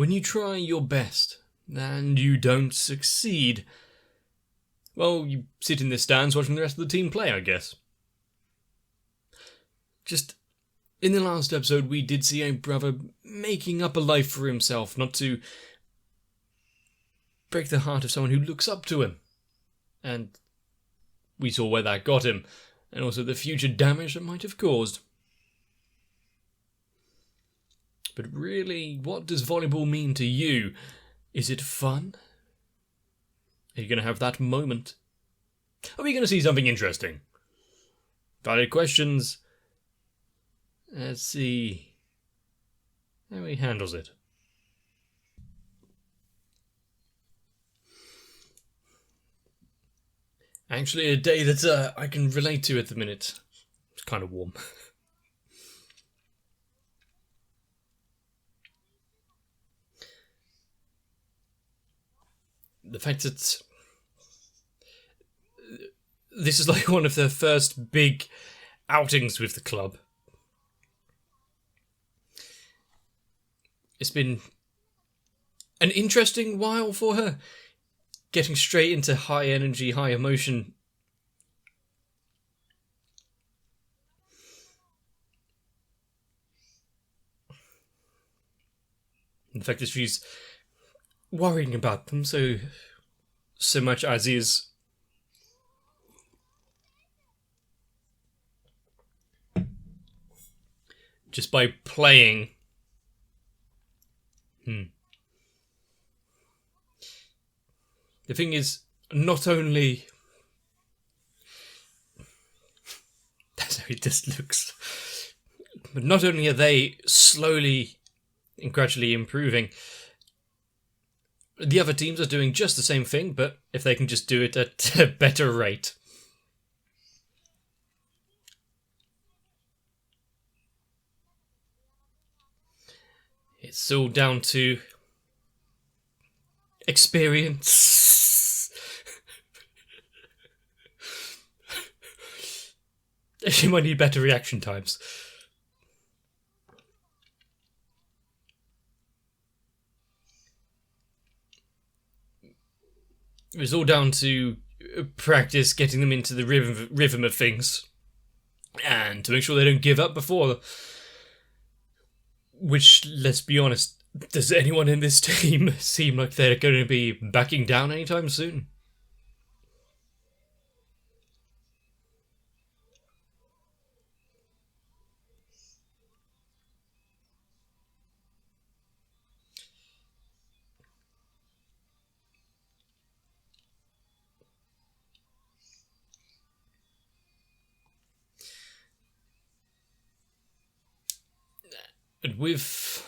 when you try your best and you don't succeed, well, you sit in the stands watching the rest of the team play, I guess. Just, in the last episode, we did see a brother making up a life for himself, not to break the heart of someone who looks up to him. And we saw where that got him, and also the future damage that might have caused. But really, what does volleyball mean to you? Is it fun? Are you going to have that moment? Are we going to see something interesting? Valid questions. Let's see how he handles it. Actually, a day that I can relate to at the minute. It's kind of warm. The fact that this is like one of their first big outings with the club. It's been an interesting while for her, getting straight into high energy, high emotion. The fact that she's worrying about them so much as is. Just by playing. The thing is, not only... That's how it just looks. But not only are they slowly and gradually improving, the other teams are doing just the same thing, but if they can just do it at a better rate. It's all down to experience. She might need better reaction times. It's all down to practice, getting them into the rhythm of things, and to make sure they don't give up before. Which, let's be honest, does anyone in this team seem like they're going to be backing down anytime soon? And with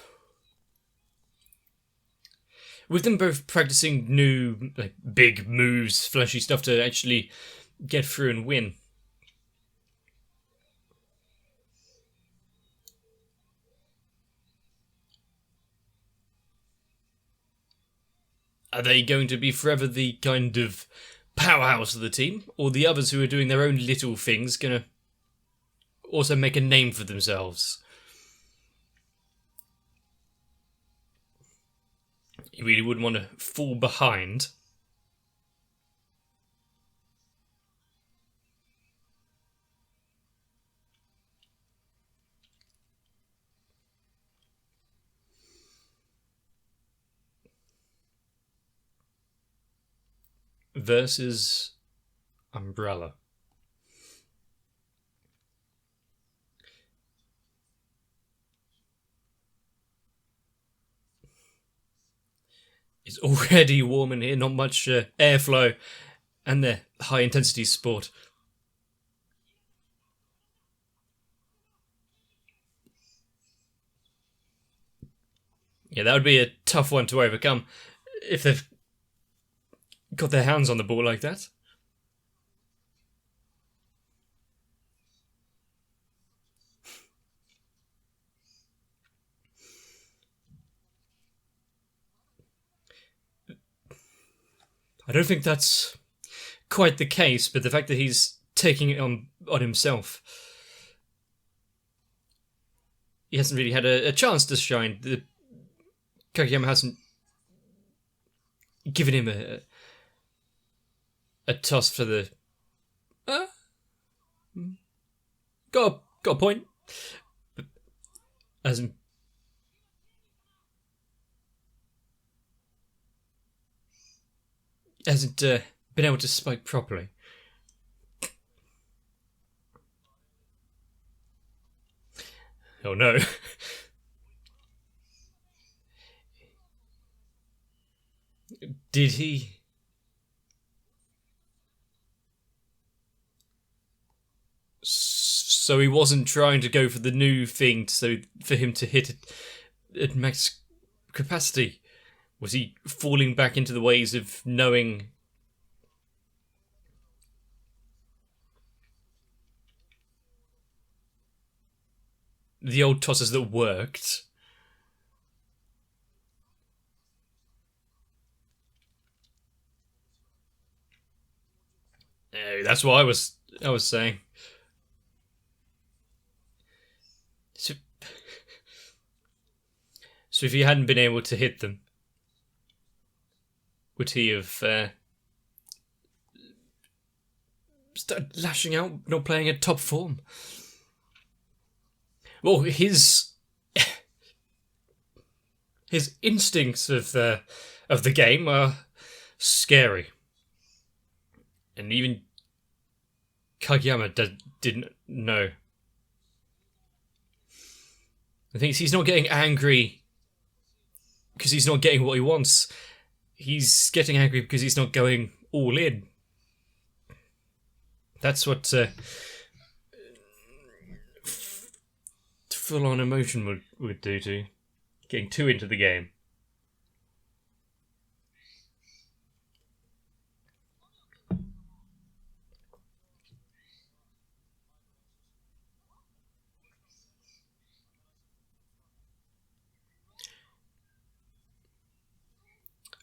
them both practicing new, big moves, flashy stuff to actually get through and win. Are they going to be forever the kind of powerhouse of the team? Or the others who are doing their own little things gonna also make a name for themselves? You really wouldn't want to fall behind. Versus Umbrella. It's already warm in here, not much airflow, and the high intensity sport. Yeah, that would be a tough one to overcome if they've got their hands on the ball like that. I don't think that's quite the case, but the fact that he's taking it on himself. He hasn't really had a chance to shine. The Kageyama hasn't given him a toss for the... got a point. But hasn't been able to spike properly. Oh no. Did he? So he wasn't trying to go for the new thing so for him to hit it at max capacity. Was he falling back into the ways of knowing the old tosses that worked? That's what I was saying. So if he hadn't been able to hit them, would he have started lashing out, not playing at top form? Well, his instincts of the game are scary, and even Kageyama didn't know. The thing is, he's not getting angry because he's not getting what he wants. He's getting angry because he's not going all in. That's what full-on emotion would do to you. Getting too into the game.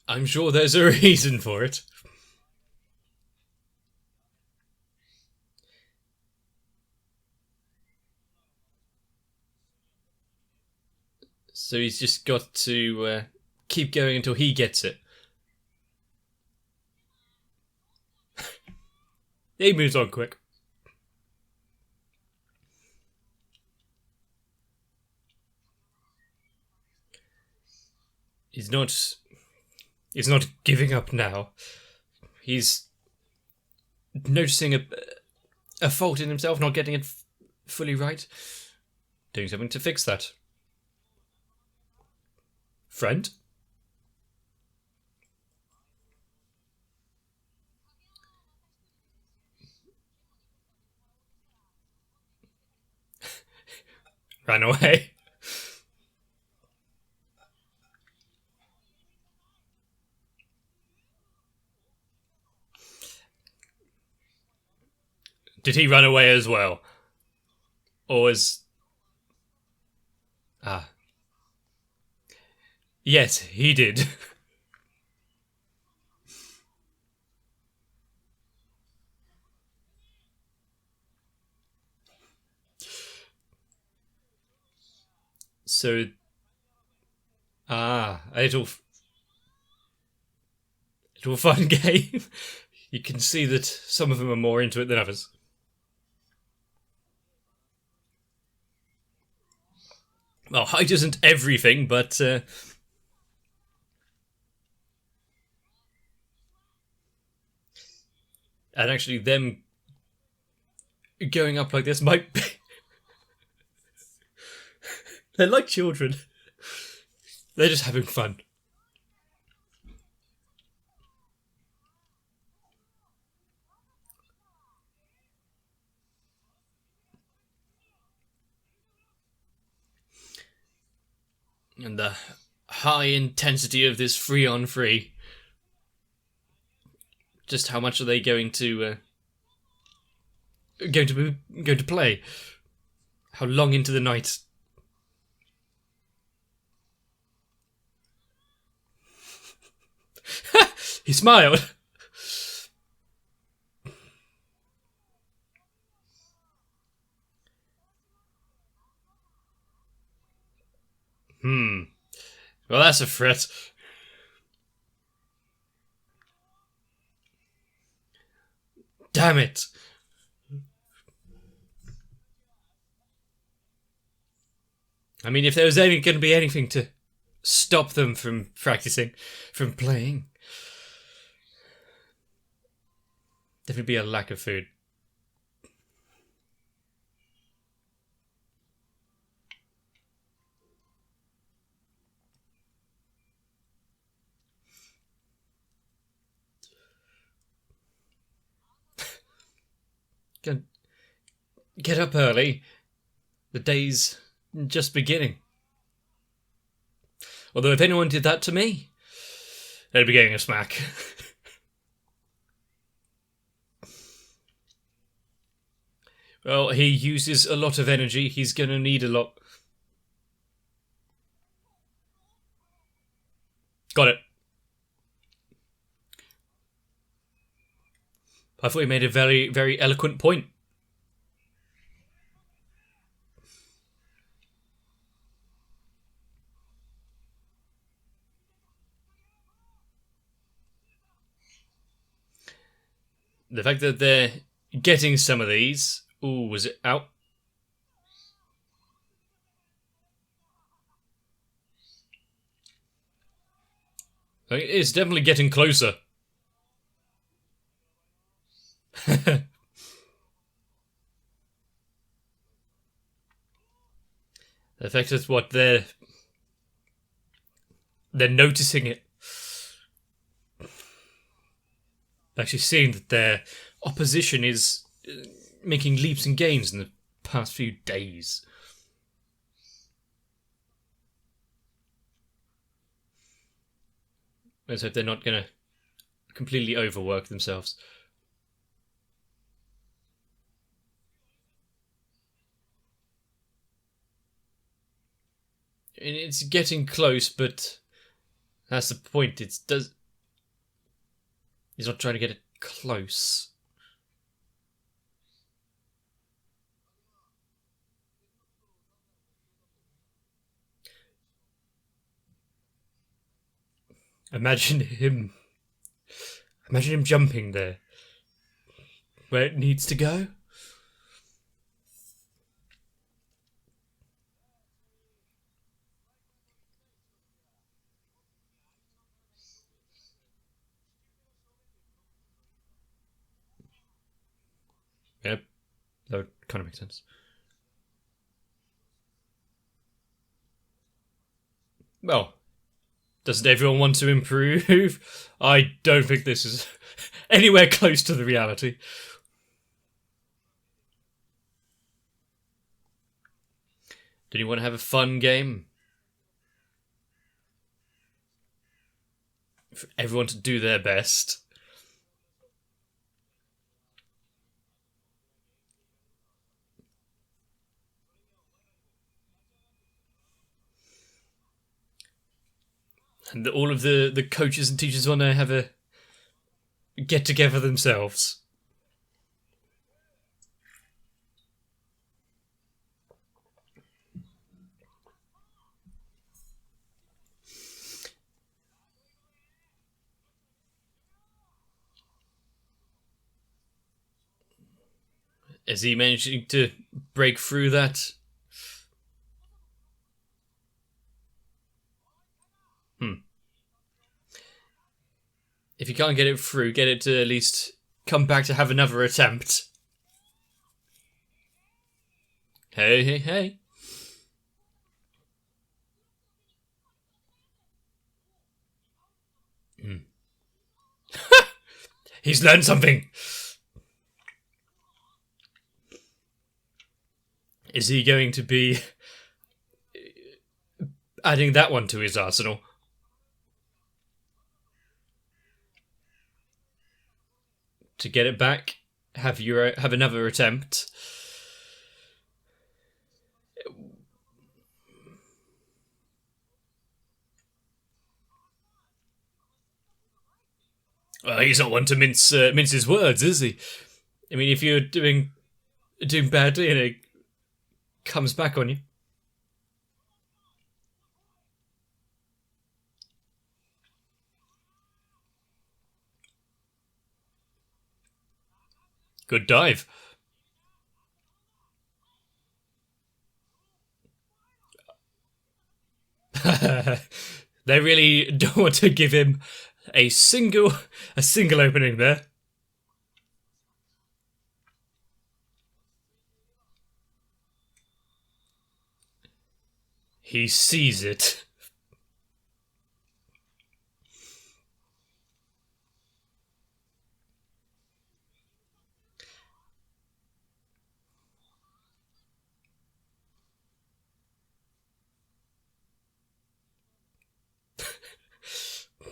I'm sure there's a reason for it. So he's just got to keep going until he gets it. He moves on quick. He's not giving up now. He's noticing a fault in himself, not getting it fully right. Doing something to fix that. Friend? Ran away. Did he run away as well? Or was... Yes, he did. So... a little fun game. You can see that some of them are more into it than others. Well, height isn't everything, but... and actually them going up like this might be... They're like children. They're just having fun. And the high intensity of this free-on-free. Just how much are they going to play? How long into the night? He smiled. Well, that's a threat. Damn it. I mean, if there was going to be anything to stop them from practicing, from playing, definitely be a lack of food. Get up early. The day's just beginning. Although if anyone did that to me, they'd be getting a smack. Well, he uses a lot of energy. He's gonna need a lot. Got it. I thought he made a very, very eloquent point. The fact that they're getting some of these... Ooh, was it out? It's definitely getting closer. The fact is what they're noticing it. Actually seeing that their opposition is making leaps and gains in the past few days. Let's hope they're not going to completely overwork themselves. And it's getting close, but that's the point. He's not trying to get it close. Imagine him jumping there. Where it needs to go. Yep, that would kind of make sense. Well, doesn't everyone want to improve? I don't think this is anywhere close to the reality. Did you want to have a fun game? For everyone to do their best. And all of the coaches and teachers want to have a get together themselves. Is he managing to break through that? If you can't get it through, get it to at least come back to have another attempt. Hey, hey, hey. He's learned something. Is he going to be adding that one to his arsenal? To get it back, have another attempt. He's not one to mince his words, is he? I mean, if you're doing badly and it comes back on you. Good dive. They really don't want to give him a single opening there. He sees it.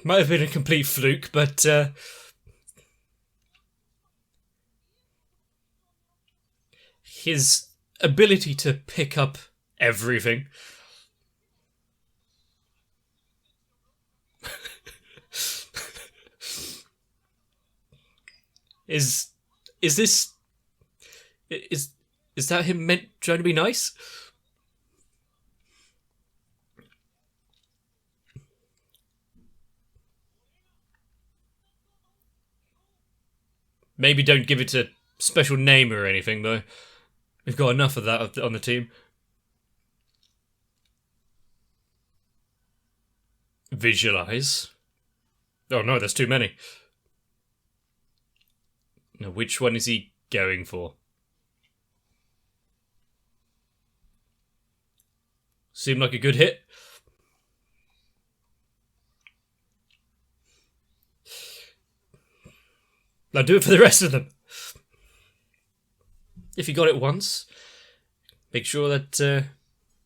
Might have been a complete fluke, but his ability to pick up everything. Is this is that him trying to be nice? Maybe don't give it a special name or anything, though. We've got enough of that on the team. Visualize. Oh no, there's too many. Now, which one is he going for? Seemed like a good hit. Now do it for the rest of them. If you got it once, make sure that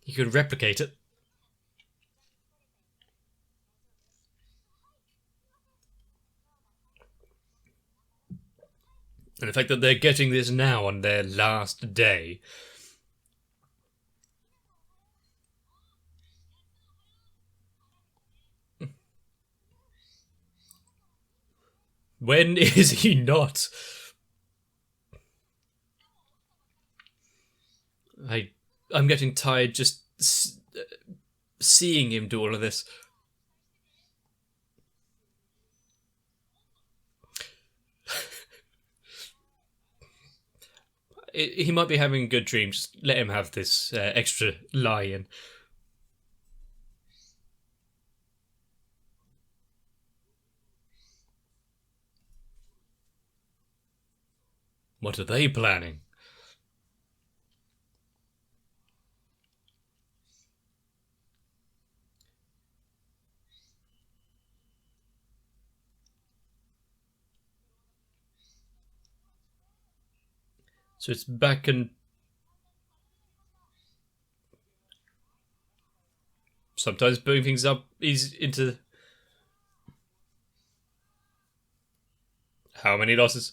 you can replicate it. And the fact that they're getting this now on their last day. When is he not? I'm getting tired just seeing him do all of this. He might be having a good dream. Just let him have this extra lie-in. What are they planning? So it's back and sometimes putting things up is into how many losses?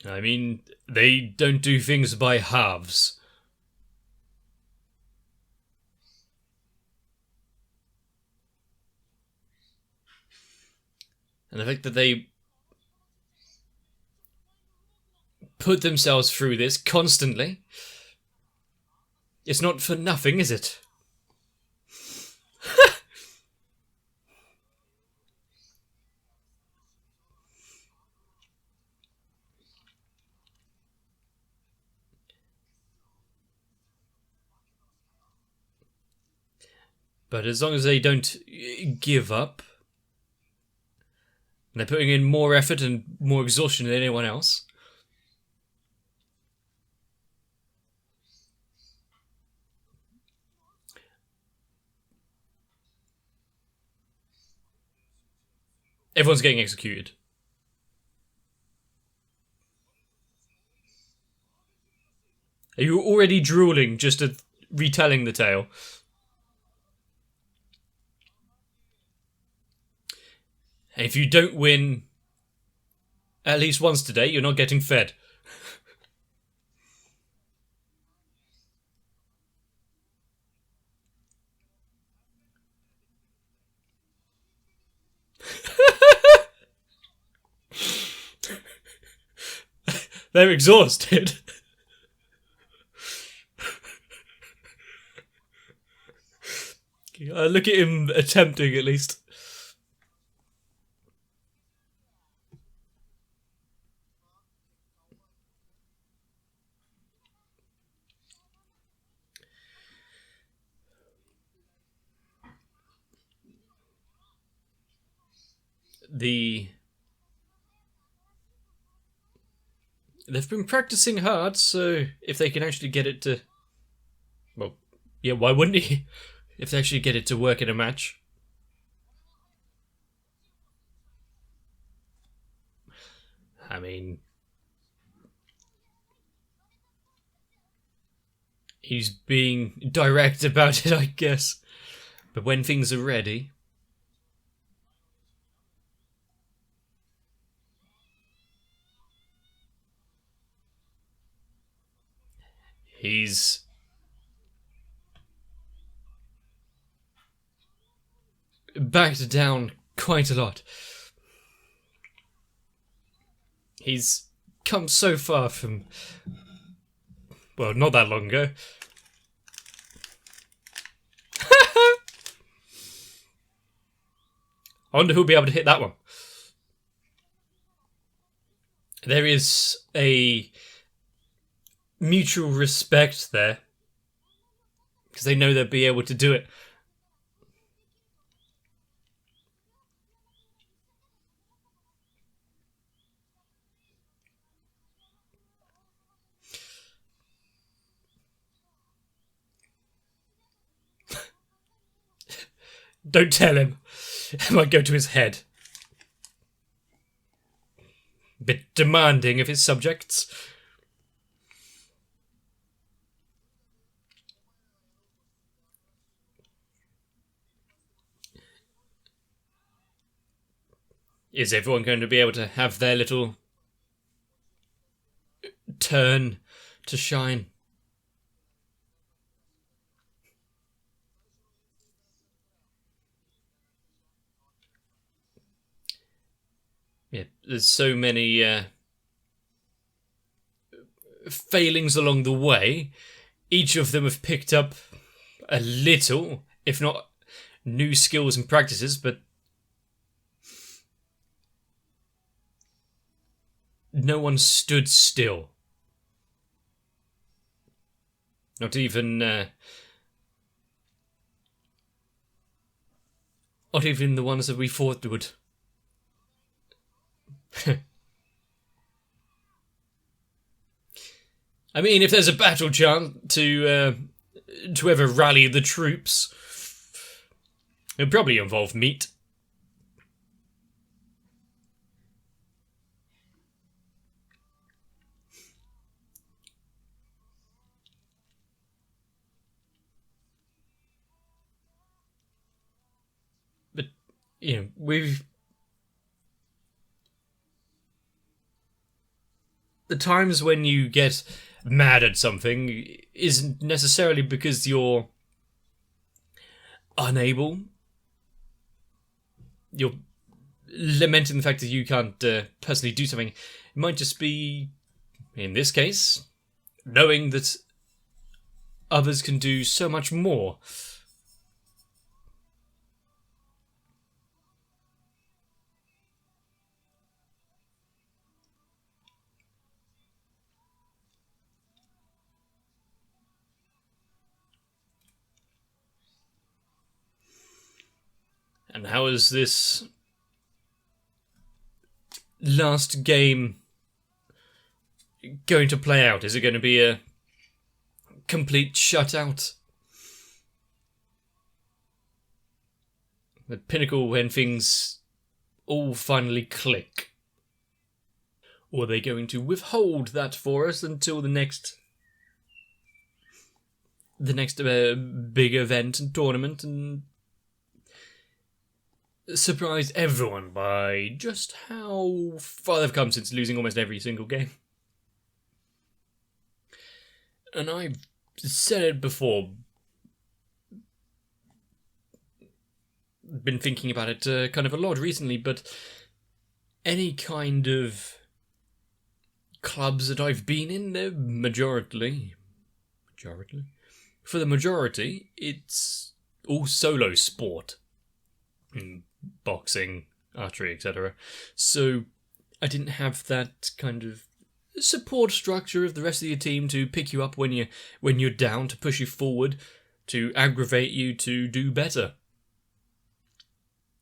I mean, they don't do things by halves. And the fact that they put themselves through this constantly, it's not for nothing, is it? But as long as they don't give up, they're putting in more effort and more exhaustion than anyone else. Everyone's getting executed. Are you already drooling just at retelling the tale? And if you don't win at least once today, you're not getting fed. They're exhausted. Look at him attempting, at least. They've been practicing hard, so if they can actually get it to... Well, yeah, why wouldn't he? If they actually get it to work in a match. I mean... He's being direct about it, I guess. But when things are ready... He's backed down quite a lot. He's come so far from... Well, not that long ago. I wonder who'll be able to hit that one. There is a mutual respect there, because they know they'll be able to do it. Don't tell him. It might go to his head. Bit demanding of his subjects. Is everyone going to be able to have their little turn to shine? Yeah, there's so many failings along the way. Each of them have picked up a little, if not new skills and practices, but no one stood still. Not even the ones that we thought would. I mean, if there's a battle chant to ever rally the troops, it'll probably involve meat. But, you know, the times when you get mad at something isn't necessarily because you're unable. You're lamenting the fact that you can't personally do something. It might just be, in this case, knowing that others can do so much more. And how is this last game going to play out? Is it going to be a complete shutout? The pinnacle when things all finally click? Or are they going to withhold that for us until the next big event and tournament and surprise everyone by just how far they've come since losing almost every single game? And I've said it before, been thinking about it kind of a lot recently, but any kind of clubs that I've been in, they're majority, for the majority, it's all solo sport. Boxing, archery, etc. So I didn't have that kind of support structure of the rest of your team to pick you up when you're down, to push you forward, to aggravate you to do better.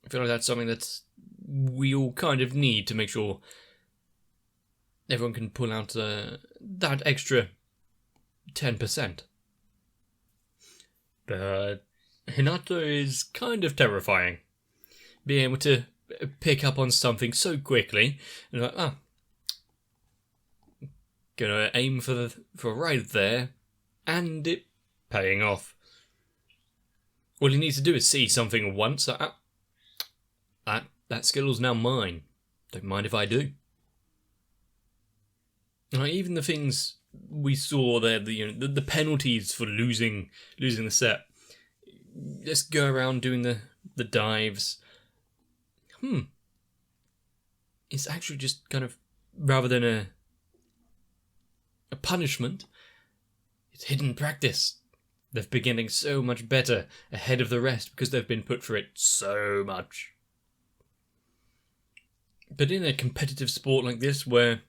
I feel like that's something that we all kind of need to make sure everyone can pull out that extra 10%. But Hinata is kind of terrifying. Being able to pick up on something so quickly, and like, gonna aim for right there, and it paying off. All you need to do is see something once. That skill's now mine. Don't mind if I do. Like, even the things we saw there, the penalties for losing the set. Let's go around doing the dives. It's actually just kind of, rather than a punishment, it's hidden practice. They've been getting so much better ahead of the rest because they've been put through it so much. But in a competitive sport like this, where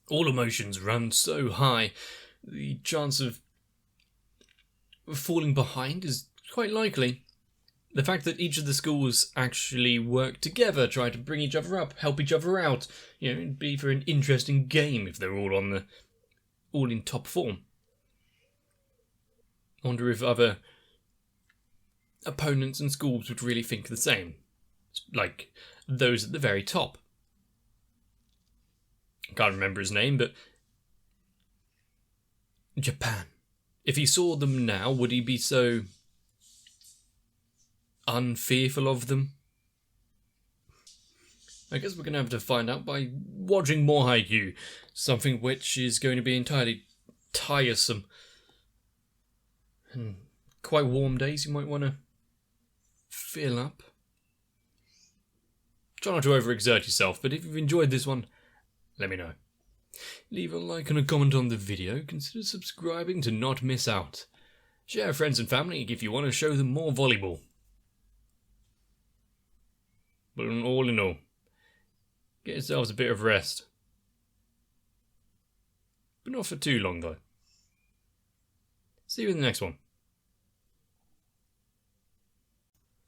all emotions run so high, the chance of falling behind is quite likely. The fact that each of the schools actually work together, try to bring each other up, help each other out, it'd be for an interesting game if they're all in top form. I wonder if other opponents and schools would really think the same, like those at the very top. I can't remember his name, but Japan. If he saw them now, would he be so unfearful of them? I guess we're going to have to find out by watching more Haikyuu, something which is going to be entirely tiresome. And quite warm days, you might want to fill up. Try not to overexert yourself, but if you've enjoyed this one, let me know. Leave a like and a comment on the video, consider subscribing to not miss out. Share with friends and family if you want to show them more volleyball. But all in all, get yourselves a bit of rest. But not for too long though. See you in the next one.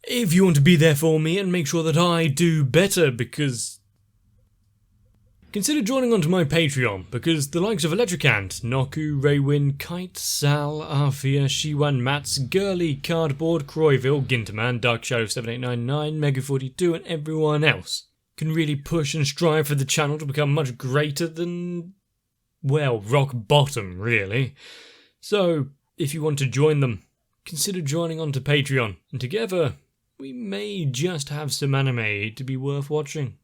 If you want to be there for me and make sure that I do better, because consider joining onto my Patreon, because the likes of Electricant, Noku, Raywin, Kite, Sal, Arthea, Shiwan, Mats, Girly, Cardboard, Croyville, Ginterman, Dark Shadow 7899, Mega42 and everyone else can really push and strive for the channel to become much greater than, well, rock bottom really. So, if you want to join them, consider joining onto Patreon, and together we may just have some anime to be worth watching.